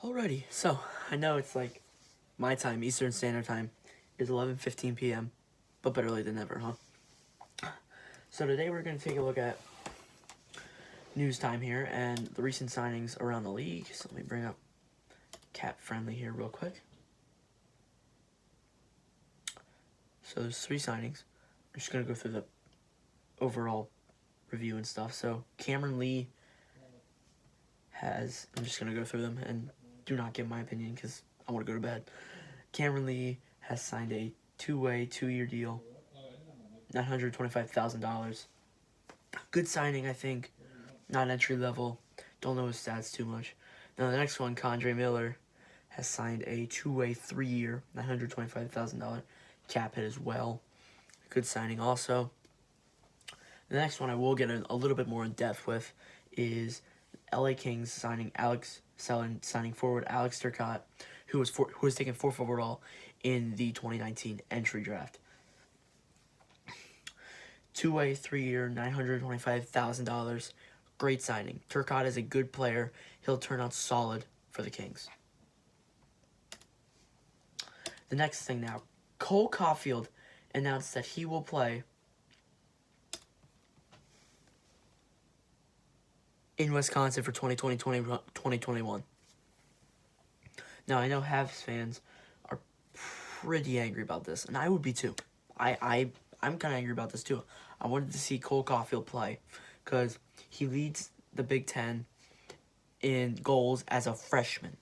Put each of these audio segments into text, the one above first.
Alrighty, so I know it's like my time, Eastern Standard Time, is 11:15 p.m., but better late than never, huh? So today we're going to take a look at news time here and the recent signings around the league. So let me bring up Cap Friendly here real quick. So there's 3 signings. I'm just going to go through the overall review and stuff. So Cameron Lee I'm just going to go through them and do not give my opinion because I want to go to bed. Cameron Lee has signed a 2-way, 2-year deal, $925,000. Good signing, I think. Not entry level. Don't know his stats too much. Now the next one, Condre Miller, has signed a 2-way, 3-year, $925,000 cap hit as well. Good signing also. The next one I will get a little bit more in depth with is LA Kings signing forward Alex Turcotte, who was taken 4th overall in the 2019 entry draft. 2-way, 3-year, $925,000. Great signing. Turcotte is a good player. He'll turn out solid for the Kings. The next thing now, Cole Caufield announced that he will play in Wisconsin for 2020-2021. Now, I know Habs fans are pretty angry about this, and I would be too. I'm kind of angry about this too. I wanted to see Cole Caufield play because he leads the Big Ten in goals as a freshman.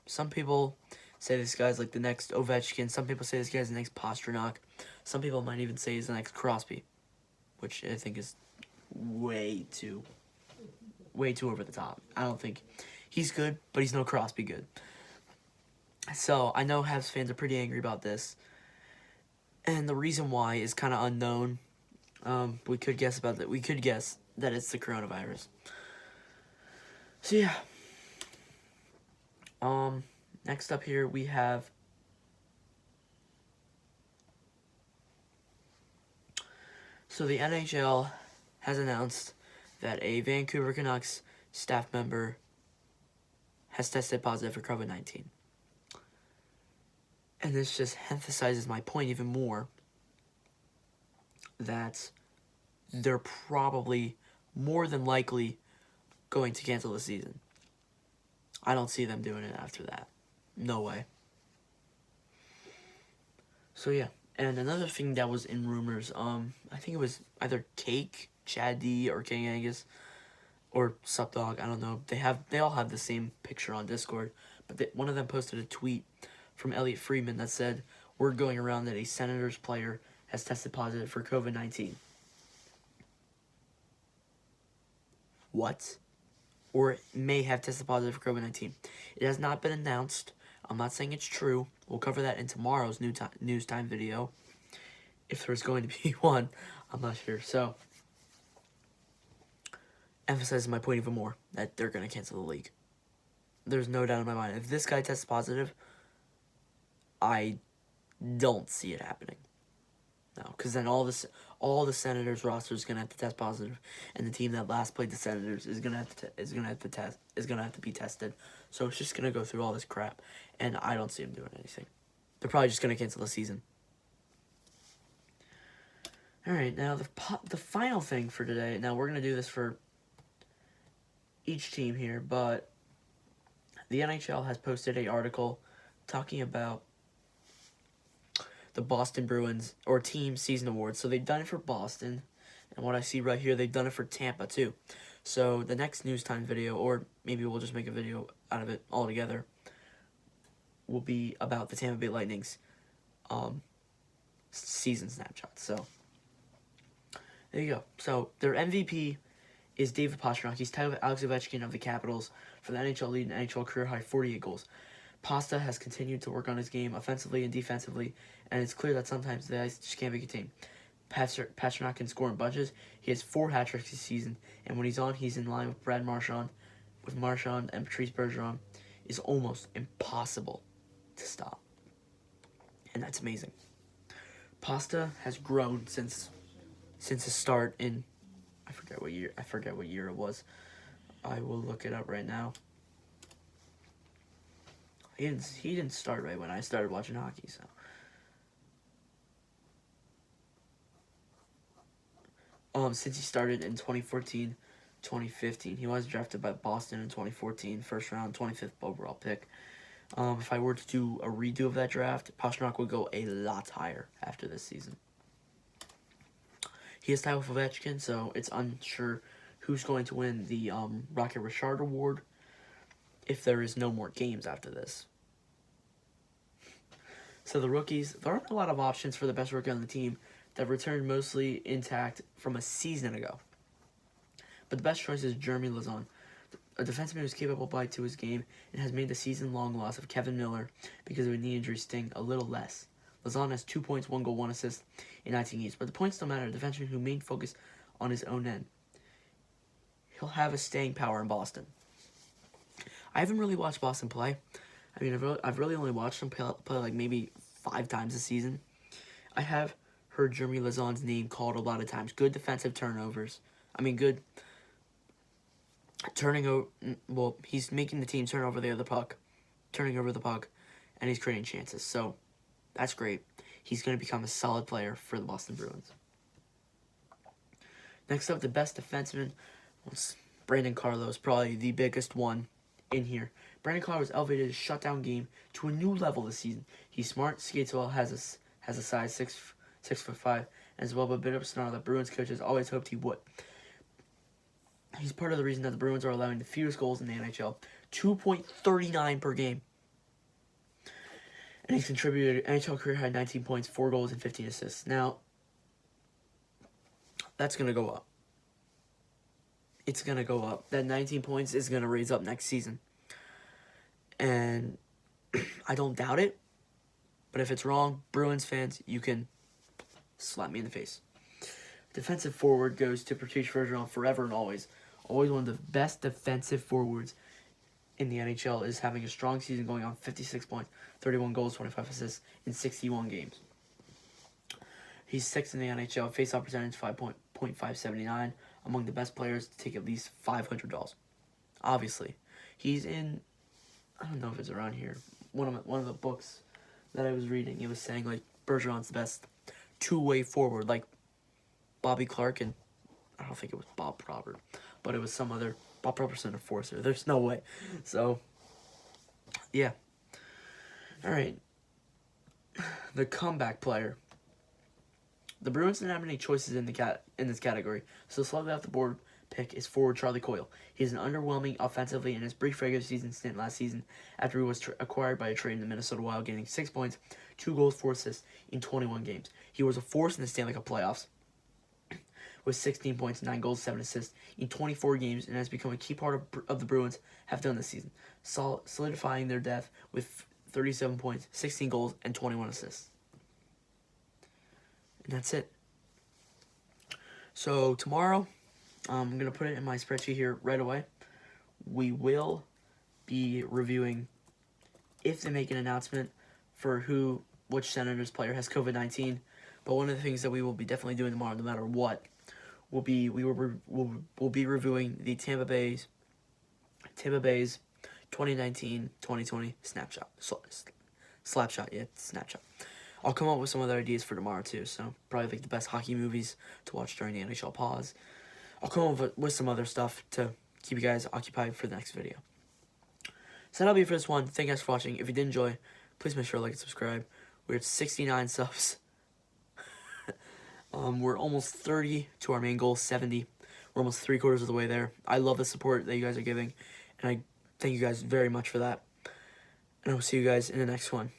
Some people say this guy's like the next Ovechkin. Some people say this guy's the next Pastrnak. Some people might even say he's the next Crosby, which I think is way too over the top. I don't think he's good, but he's no Crosby good. So I know Habs fans are pretty angry about this, and the reason why is kind of unknown. We could guess about that. We could guess that it's the coronavirus. So yeah. Next up here we have the NHL has announced that a Vancouver Canucks staff member has tested positive for COVID-19. And this just emphasizes my point even more that they're probably more than likely going to cancel the season. I don't see them doing it after that. No way. So yeah. And another thing that was in rumors, I think it was either Cake, Chad D, or King Angus, or Sup Dog, I don't know. They all have the same picture on Discord, but one of them posted a tweet from Elliot Friedman that said, "Word going around that a Senators player has tested positive for COVID-19. What? Or may have tested positive for COVID-19. It has not been announced. I'm not saying it's true. We'll cover that in tomorrow's news time video. If there's going to be one, I'm not sure. So, emphasizes my point even more, that they're going to cancel the league. There's no doubt in my mind. If this guy tests positive, I don't see it happening. No, because then all the Senators roster is gonna have to test positive, and the team that last played the Senators is gonna have to be tested. So it's just gonna go through all this crap, and I don't see them doing anything. They're probably just gonna cancel the season. All right, now the final thing for today. Now we're gonna do this for each team here, but the NHL has posted an article talking about the Boston Bruins or team season awards. So they've done it for Boston, and what I see right here, they've done it for Tampa too. So the next news time video, or maybe we'll just make a video out of it altogether, will be about the Tampa Bay Lightning's season snapshot. So there you go. So their MVP is David Pastrnak. He's tied with Alex Ovechkin of the Capitals for the NHL lead and NHL career high 48 goals. Pasta has continued to work on his game offensively and defensively, and it's clear that sometimes the ice just can't be contained. Pastrnak can score in bunches. He has 4 hat-tricks this season, and when he's on, he's in line with Brad Marchand. With Marchand and Patrice Bergeron, is almost impossible to stop. And that's amazing. Pasta has grown since his start in, I forget what year it was. I will look it up right now. He didn't start right when I started watching hockey. So since he started in 2014, 2015, he was drafted by Boston in 2014, first round, 25th overall pick. If I were to do a redo of that draft, Pastrnak would go a lot higher after this season. He is tied with Ovechkin, so it's unsure who's going to win the Rocket Richard Award if there is no more games after this. So the rookies, there aren't a lot of options for the best rookie on the team that returned mostly intact from a season ago. But the best choice is Jeremy Lauzon, a defenseman who is capable by to his game and has made the season-long loss of Kevin Miller because of a knee injury sting a little less. Lauzon has 2 points, 1 goal, 1 assist in 19 games, but the points don't matter. A defenseman who main focus on his own end. He'll have a staying power in Boston. I haven't really watched Boston play. I mean, I've really only watched them play like maybe 5 times a season. I have heard Jeremy Lauzon's name called a lot of times. Good defensive turnovers. I mean, good turning over. Well, he's making the team turn over the other puck, turning over the puck, and he's creating chances. So that's great. He's going to become a solid player for the Boston Bruins. Next up, the best defenseman was Brandon Carlos, probably the biggest one in here. Brandon Carlos elevated his shutdown game to a new level this season. He's smart, skates well, has a size 6'5", and as well, but a bit of a snarl that Bruins coaches always hoped he would. He's part of the reason that the Bruins are allowing the fewest goals in the NHL, 2.39 per game. And he's contributed NHL career high 19 points, 4 goals, and 15 assists. Now, that's going to go up. It's going to go up. That 19 points is going to raise up next season. And I don't doubt it. But if it's wrong, Bruins fans, you can slap me in the face. Defensive forward goes to Patrice Bergeron forever and always. Always one of the best defensive forwards in the NHL is having a strong season going on 56 points, 31 goals, 25 assists in 61 games. He's 6th in the NHL, face-off percentage 5.579, among the best players to take at least $500. Obviously, he's in, I don't know if it's around here, one of the books that I was reading, it was saying like Bergeron's the best two-way forward, like Bobby Clark and I don't think it was Bob Probert, but it was some other Bob Robertson or Forcer. There's no way. So, yeah. All right. The comeback player. The Bruins didn't have any choices in this category, so slightly off the board pick is forward Charlie Coyle. He's an underwhelming offensively in his brief regular season stint last season after he was acquired by a trade in the Minnesota Wild, getting 6 points, 2 goals, 4 assists in 21 games. He was a force in the Stanley Cup playoffs with 16 points, 9 goals, 7 assists in 24 games, and has become a key part of the Bruins have done this season, solidifying their depth with 37 points, 16 goals, and 21 assists. And that's it. So tomorrow, I'm going to put it in my spreadsheet here right away. We will be reviewing if they make an announcement for which Senators player has COVID-19. But one of the things that we will be definitely doing tomorrow, no matter what, will be we'll be reviewing the Tampa Bay's 2019-2020 snapshot. Slapshot, yeah, snapshot. I'll come up with some other ideas for tomorrow too, so probably like the best hockey movies to watch during the NHL pause. I'll come up with some other stuff to keep you guys occupied for the next video. So that'll be it for this one. Thank you guys for watching. If you did enjoy, please make sure to like and subscribe. We're at 69 subs. We're almost 30 to our main goal, 70. We're almost 3/4 of the way there. I love the support that you guys are giving, and I thank you guys very much for that. And I will see you guys in the next one.